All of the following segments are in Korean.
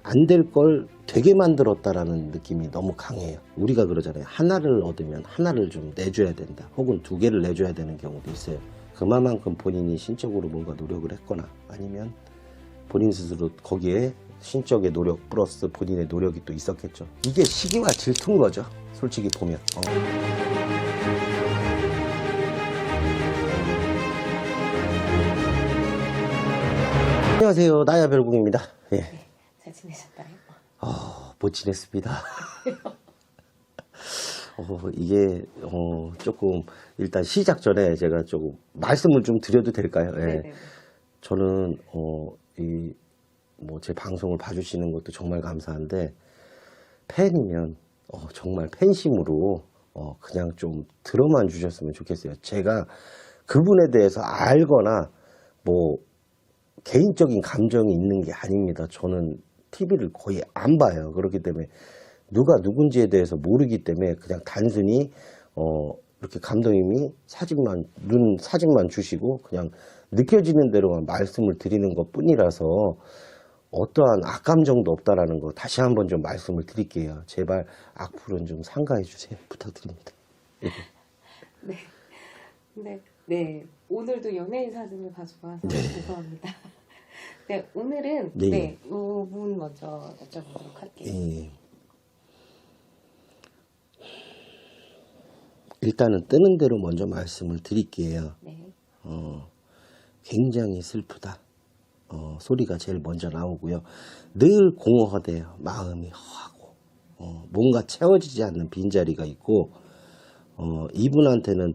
안 될 걸 되게 만들었다라는 느낌이 너무 강해요. 우리가 그러잖아요. 하나를 얻으면 하나를 좀 내줘야 된다. 혹은 두 개를 내줘야 되는 경우도 있어요. 그만큼 본인이 신적으로 뭔가 노력을 했거나 아니면 본인 스스로 거기에 신적의 노력 플러스 본인의 노력이 또 있었겠죠. 이게 시기와 질투인 거죠. 솔직히 보면. 안녕하세요. 나야 별궁입니다. 예. 네, 잘 지내셨나요? 못 지냈습니다. 이게 조금 일단 시작 전에 제가 조금 말씀을 좀 드려도 될까요? 예. 네네. 저는 제 방송을 봐주시는 것도 정말 감사한데 팬이면 정말 팬심으로 그냥 좀 들어만 주셨으면 좋겠어요. 제가 그분에 대해서 알거나 뭐 개인적인 감정이 있는 게 아닙니다. 저는 TV를 거의 안 봐요. 그렇기 때문에 누가 누군지에 대해서 모르기 때문에 그냥 단순히 이렇게 감독님이 눈 사진만 주시고 그냥 느껴지는 대로만 말씀을 드리는 것 뿐이라서 어떠한 악감정도 없다라는 거 다시 한번 좀 말씀을 드릴게요. 제발 악플은 좀 삼가해 주세요. 부탁드립니다. 네. 오늘도 연예인 사진을 가지고 와서 죄송합니다. 네, 오늘은 네. 이분 먼저 여쭤보도록 할게요. 예. 일단은 뜨는 대로 먼저 말씀을 드릴게요. 네. 굉장히 슬프다. 소리가 제일 먼저 나오고요. 늘 공허하대요. 마음이 허하고 뭔가 채워지지 않는 빈자리가 있고 이분한테는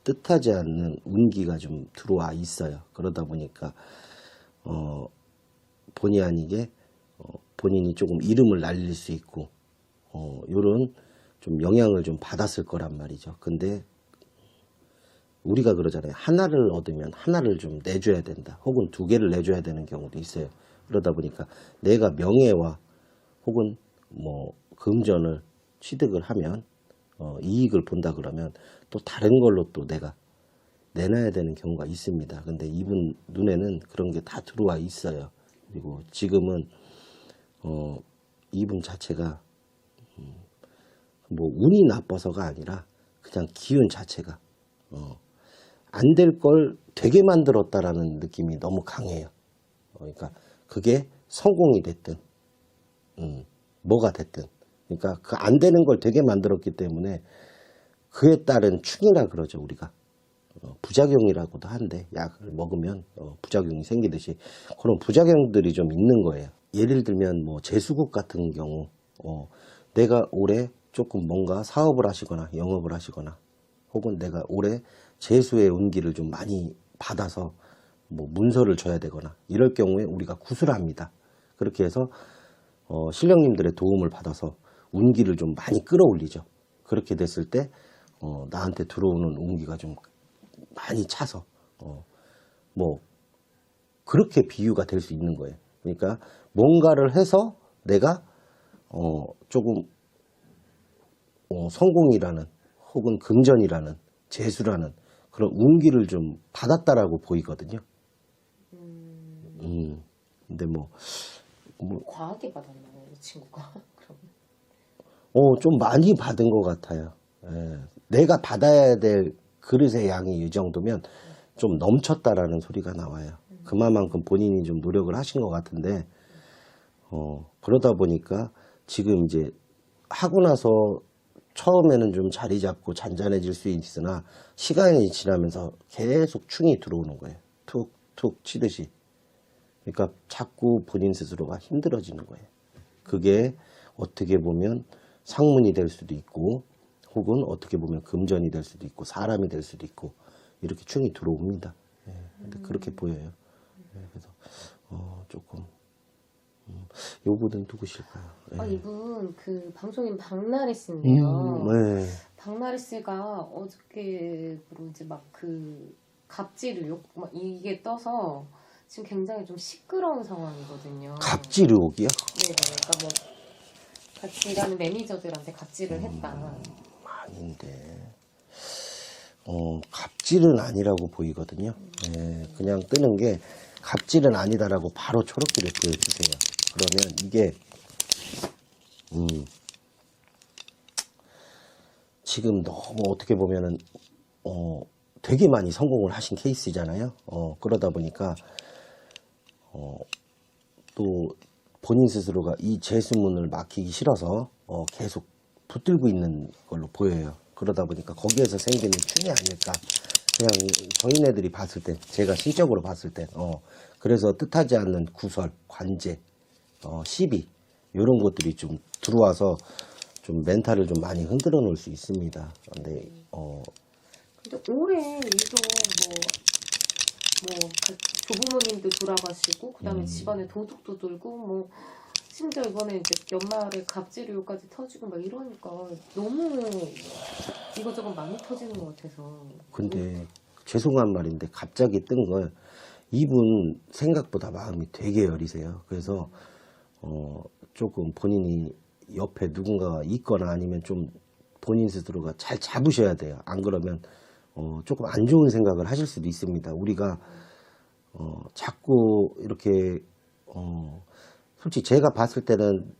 뜻하지 않는 운기가 좀 들어와 있어요. 그러다 보니까 본의 아니게 본인이 조금 이름을 날릴 수 있고 요런 좀 영향을 좀 받았을 거란 말이죠. 근데 우리가 그러잖아요. 하나를 얻으면 하나를 좀 내줘야 된다. 혹은 두 개를 내줘야 되는 경우도 있어요. 그러다 보니까 내가 명예와 혹은 금전을 취득을 하면 이익을 본다 그러면 또 다른 걸로 또 내가 내놔야 되는 경우가 있습니다. 근데 이분 눈에는 그런 게 다 들어와 있어요. 그리고 지금은 이분 자체가 운이 나빠서가 아니라 그냥 기운 자체가 안 될 걸 되게 만들었다라는 느낌이 너무 강해요. 그러니까 그게 성공이 됐든 뭐가 됐든 그러니까 그 안 되는 걸 되게 만들었기 때문에 그에 따른 충이라 그러죠. 우리가 부작용이라고도 한데 약을 먹으면 부작용이 생기듯이 그런 부작용들이 좀 있는 거예요. 예를 들면 재수국 같은 경우 내가 올해 조금 뭔가 사업을 하시거나 영업을 하시거나 혹은 내가 올해 재수의 운기를 좀 많이 받아서 문서를 줘야 되거나 이럴 경우에 우리가 구슬을 합니다. 그렇게 해서 신령님들의 도움을 받아서 운기를 좀 많이 끌어올리죠. 그렇게 됐을 때 나한테 들어오는 운기가 좀 많이 차서 그렇게 비유가 될 수 있는 거예요. 그러니까 뭔가를 해서 내가 조금 성공이라는 혹은 금전이라는 재수라는 그런 운기를 좀 받았다라고 보이거든요. 근데 과하게 받았나요, 이 친구가? 그럼. 좀 많이 받은 것 같아요. 예. 내가 받아야 될 그릇의 양이 이 정도면 좀 넘쳤다라는 소리가 나와요. 그만큼 본인이 좀 노력을 하신 것 같은데, 그러다 보니까 지금 이제 하고 나서 처음에는 좀 자리 잡고 잔잔해질 수 있으나 시간이 지나면서 계속 충이 들어오는 거예요. 툭툭 치듯이. 그러니까 자꾸 본인 스스로가 힘들어지는 거예요. 그게 어떻게 보면 상문이 될 수도 있고 혹은 어떻게 보면 금전이 될 수도 있고 사람이 될 수도 있고 이렇게 충이 들어옵니다. 근데 그렇게 보여요. 그래서 조금 요 분은 누구실까요? 이분 그 방송인 박나래씨인데요. 네. 박나래씨가 어저께로 이제 갑질의혹 이게 떠서 지금 굉장히 좀 시끄러운 상황이거든요. 갑질의혹이요? 네, 그러니까 같이 일하는 매니저들한테 갑질을 했다. 아닌데 갑질은 아니라고 보이거든요. 그냥 뜨는 게 갑질은 아니다라고 바로 초록불에 보여주세요. 그러면 이게 지금 너무 어떻게 보면은 되게 많이 성공을 하신 케이스잖아요. 그러다 보니까 또 본인 스스로가 이 재수문을 막히기 싫어서 계속 붙들고 있는 걸로 보여요. 그러다 보니까 거기에서 생기는 춤이 아닐까. 그냥 저희네들이 봤을 때, 제가 실적으로 봤을 때, 그래서 뜻하지 않는 구설, 관제, 시비 이런 것들이 좀 들어와서 좀 멘탈을 좀 많이 흔들어 놓을 수 있습니다. 근데 근데 올해 유독 조부모님도 돌아가시고 그다음에 집안에 도둑도 들고 뭐 심지어 이번에 이제 연말에 갑질료까지 터지고 막 이러니까 너무 이거저거 많이 터지는 것 같아서. 근데 죄송한 말인데 갑자기 뜬 걸 이분 생각보다 마음이 되게 여리세요. 그래서 조금 본인이 옆에 누군가가 있거나 아니면 좀 본인 스스로가 잘 잡으셔야 돼요. 안 그러면 조금 안 좋은 생각을 하실 수도 있습니다. 우리가 자꾸 이렇게 솔직히 제가 봤을 때는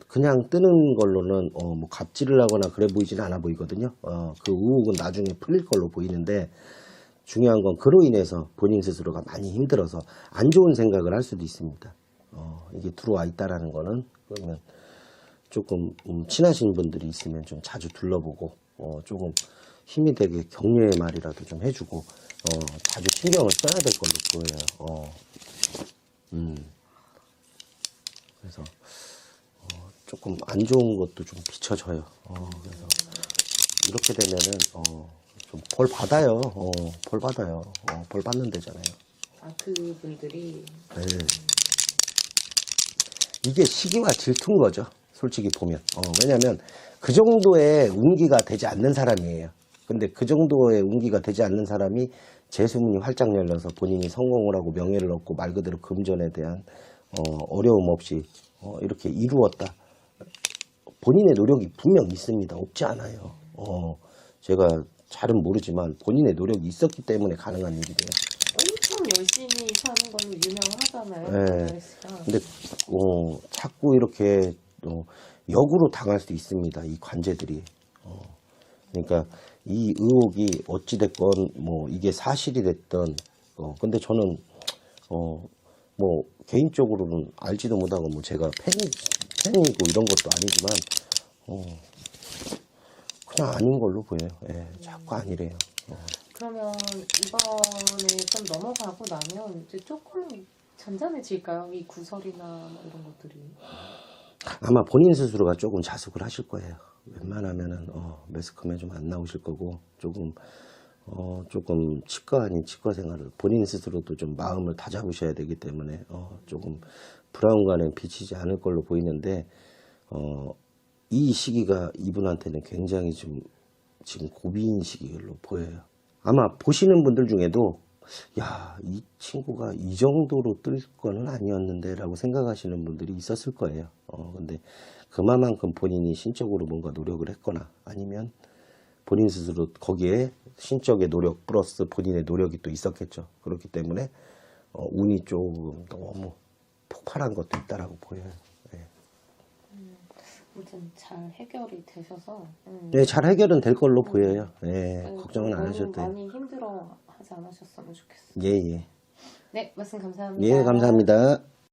그냥 뜨는 걸로는 뭐 갑질을 하거나 그래 보이지는 않아 보이거든요. 그 의혹은 나중에 풀릴 걸로 보이는데 중요한 건 그로 인해서 본인 스스로가 많이 힘들어서 안 좋은 생각을 할 수도 있습니다. 이게 들어와 있다라는 거는 그러면 조금 친하신 분들이 있으면 좀 자주 둘러보고 조금 힘이 되게 격려의 말이라도 좀 해주고 자주 신경을 써야 될 걸로 보여요. 그래서 조금 안 좋은 것도 좀 비춰져요. 그래서 이렇게 되면은 좀 벌 받아요. 벌 받아요. 벌 받는 데잖아요. 아 그분들이 네. 이게 시기와 질투인 거죠. 솔직히 보면. 왜냐면 그 정도의 운기가 되지 않는 사람이에요. 근데 그 정도의 운기가 되지 않는 사람이 재수문이 활짝 열려서 본인이 성공을 하고 명예를 얻고 말 그대로 금전에 대한 어려움 없이 이렇게 이루었다. 본인의 노력이 분명 있습니다. 없지 않아요. 제가 잘은 모르지만 본인의 노력이 있었기 때문에 가능한 일이래요. 엄청 열심히 사는 걸로 유명하잖아요. 네. 날씨가. 근데 자꾸 이렇게 역으로 당할 수도 있습니다. 이 관제들이. 그러니까 이 의혹이 어찌됐건 뭐 이게 사실이 됐던 근데 저는 뭐 개인적으로는 알지도 못하고 뭐 제가 팬이고 이런 것도 아니지만 그냥 아닌 걸로 보여요. 예, 자꾸 아니래요. 그러면 이번에 좀 넘어가고 나면 이제 조금 잔잔해질까요? 이 구설이나 뭐 이런 것들이. 아마 본인 스스로가 조금 자숙을 하실 거예요. 웬만하면은 매스컴에 좀 안 나오실 거고 조금 치과 아닌 치과 생활을 본인 스스로도 좀 마음을 다잡으셔야 되기 때문에 조금 브라운관에 비치지 않을 걸로 보이는데 이 시기가 이분한테는 굉장히 좀 지금 고비인 시기로 보여요. 아마 보시는 분들 중에도 야, 이 친구가 이 정도로 뜰 거는 아니었는데 라고 생각하시는 분들이 있었을 거예요. 근데 그만큼 본인이 신적으로 뭔가 노력을 했거나 아니면 본인 스스로 거기에 신적의 노력 플러스 본인의 노력이 또 있었겠죠. 그렇기 때문에 운이 조금 너무 폭발한 것도 있다라고 보여요. 네. 아무튼 잘 해결이 되셔서 네, 잘 해결은 될 걸로 보여요. 네, 걱정은 안 너무 하셔도 돼요. 많이 힘들어 하지 않으셨으면 좋겠어요. 예, 예. 네, 말씀 감사합니다. 예, 감사합니다.